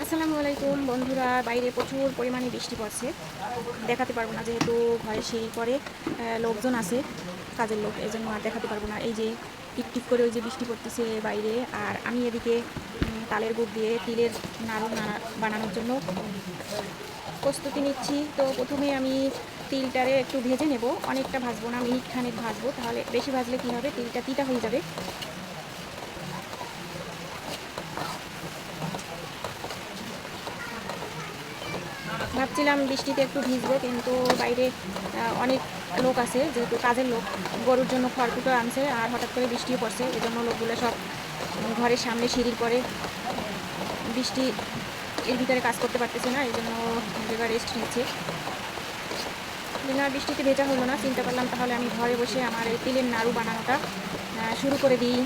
আসসালামু আলাইকুম বন্ধুরা, বাইরে প্রচুর পরিমাণে বৃষ্টি পড়ছে। দেখাতে পারবো না যেহেতু ঘরে সিঁড়ি করে লোকজন আছে, কাজের লোক, এই জন্য আর দেখাতে পারবো না। এই যে টিপটিপ করে ওই যে বৃষ্টি পড়তেছে বাইরে, আর আমি এদিকে তালের গুড় দিয়ে তিলের নাড়ু বানানোর জন্য প্রস্তুতি নিচ্ছি। তো প্রথমে আমি তিলটারে একটু ভেজে নেব, অনেকটা ভাজবো না, মিনিট খানেক ভাজবো, তাহলে বেশি ভাজলে কী হবে, তিলটা তিতা হয়ে যাবে। ভাবছিলাম বৃষ্টিতে একটু ভিজবো, কিন্তু বাইরে অনেক লোক আছে, যেহেতু কাজের লোক, গরুর জন্য খড়কুটো আনছে, আর হঠাৎ করে বৃষ্টিও পড়ছে, এই জন্য লোকগুলো সব ঘরের সামনে সিঁড়ির পরে বৃষ্টি এর ভিতরে কাজ করতে পারতেছে না, এই জন্য এবার রেস্ট নিচ্ছে। বিনা বৃষ্টিতে ভেজা হলো না, চিন্তা করলাম তাহলে আমি ঘরে বসে আমার এই তিলের নাড়ু বানানোটা শুরু করে দিই।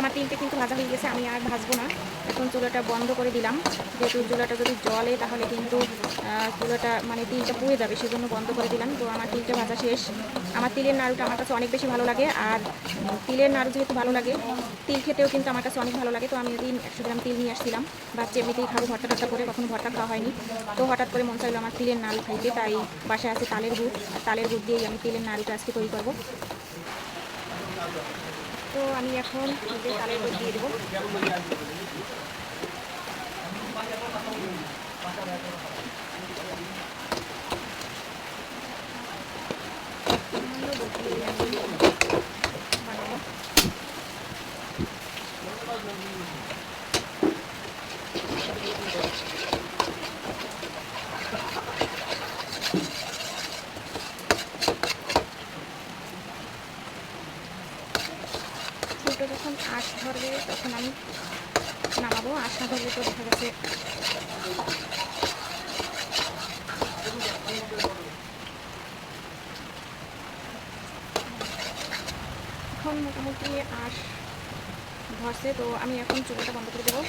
আমার তিলটা কিন্তু ভাজা হয়ে গেছে, আমি আর ভাজবো না, এখন চুলাটা বন্ধ করে দিলাম। যেহেতু চুলাটা যদি জ্বলে তাহলে কিন্তু চুলাটা মানে তিলটা পুড়ে যাবে, সেজন্য বন্ধ করে দিলাম। তো আমার তিলটা ভাজা শেষ। আমার তিলের নাড়ুটা আমার কাছে অনেক বেশি ভালো লাগে, আর তিলের নাড়ু যেহেতু ভালো লাগে, তিল খেতেও কিন্তু আমার কাছে অনেক ভালো লাগে। তো আমি ওই দিন 100 গ্রাম তিল নিয়ে আসছিলাম, বাচ্চা এমনিতেই খাবো ভর্তা টর্তা করে, কখনো ভর্তা খাওয়া হয়নি। তো হঠাৎ করে মন চাইলো আমার তিলের নাড়ু খাইতে, তাই বাসায় আছে তালের গুড়, আর তালের গুড় দিয়েই আমি তিলের নাড়ুটা আজকে তৈরি করবো। তো আমি এখন তালের গুড় দিয়ে দেবো। ফুলটা যখন আঁশ ধরবে তখন আমি নামাবো, আঁশ না ধরলে তো দেখা গেছে এখন মোটামুটি আঁশ ধরছে। তো আমি এখন চুলাটা বন্ধ করে দেবো।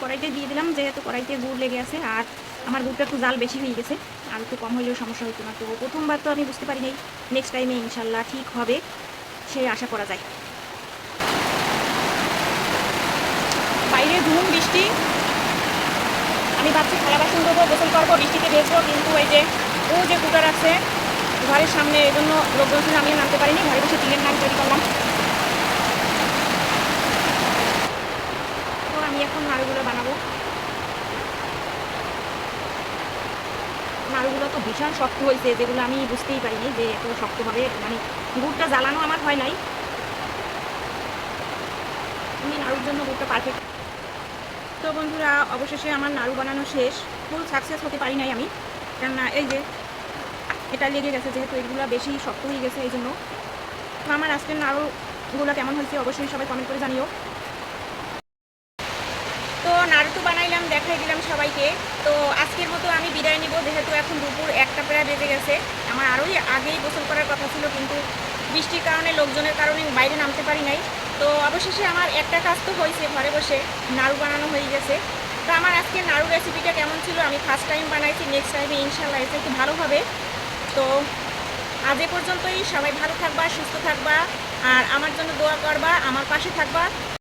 কড়াইতে দিয়ে দিলাম, যেহেতু কড়াইতে গুড় লেগে আছে, আর আমার গুড়টা একটু জাল বেশি হয়ে গেছে, আর একটু কম হলেও সমস্যা হতো না। তো প্রথমবার তো আমি বুঝতে পারি নাই, নেক্সট টাইমে ইনশাল্লাহ ঠিক হবে, সে আশা করা যায়। বাইরে ধুম বৃষ্টি, আমি ভাবছি থালা বাসন ধোবো, গোসল করবো, বৃষ্টিতে ভেজবো, কিন্তু এই যে ও যে কুটার আছে ঘরের সামনে, এই জন্য লোকজন ছিল, আমিও নামতে পারিনি, ঘরে বসে তিলের নাড়ু তৈরি করলাম। তো আমি এখন নাড়ুগুলো বানাবো। নাড়ুগুলো তো ভীষণ শক্ত হয়েছে, যেগুলো আমি বুঝতেই পারিনি যে এত শক্ত হবে, মানে গুড়টা জ্বালানো আমার হয় নাই, আমি নাড়ুর জন্য গুড়টা পারফেক্ট। তো বন্ধুরা, অবশেষে আমার নাড়ু বানানো শেষ। ফুল সাকসেস হতে পারি নাই আমি, কেননা এই যে এটা লেগে গেছে, যেহেতু এগুলো বেশি শক্ত হয়ে গেছে, এই জন্য। তো আমার আজকের নাড়ুগুলো কেমন হয়েছে অবশ্যই সবাই কমেন্ট করে জানিও। তো নাড়ু তো বানাইলাম, দেখাই দিলাম সবাইকে। তো আজকের মতো আমি বিদায় নিব, যেহেতু এখন দুপুর 1টা প্রায় বেজে গেছে। আমার আরোই আগেই গোসল করার কথা ছিল, কিন্তু বৃষ্টির কারণে, লোকজনের কারণে বাইরে নামতে পারি নাই। তো অবশেষে আমার একটা কাজ তো হয়েছে, ঘরে বসে নাড়ু বানানো হয়ে গেছে। তো আমার আজকে নাড়ু রেসিপিটা কেমন ছিল, আমি ফার্স্ট টাইম বানাইছি, নেক্সট টাইমে ইনশাল্লাহ এসে একটু ভালো হবে। তো আজ এ পর্যন্তই, সবাই ভালো থাকবা, সুস্থ থাকবা, আর আমার জন্য দোয়া করবা, আমার পাশে থাকবা।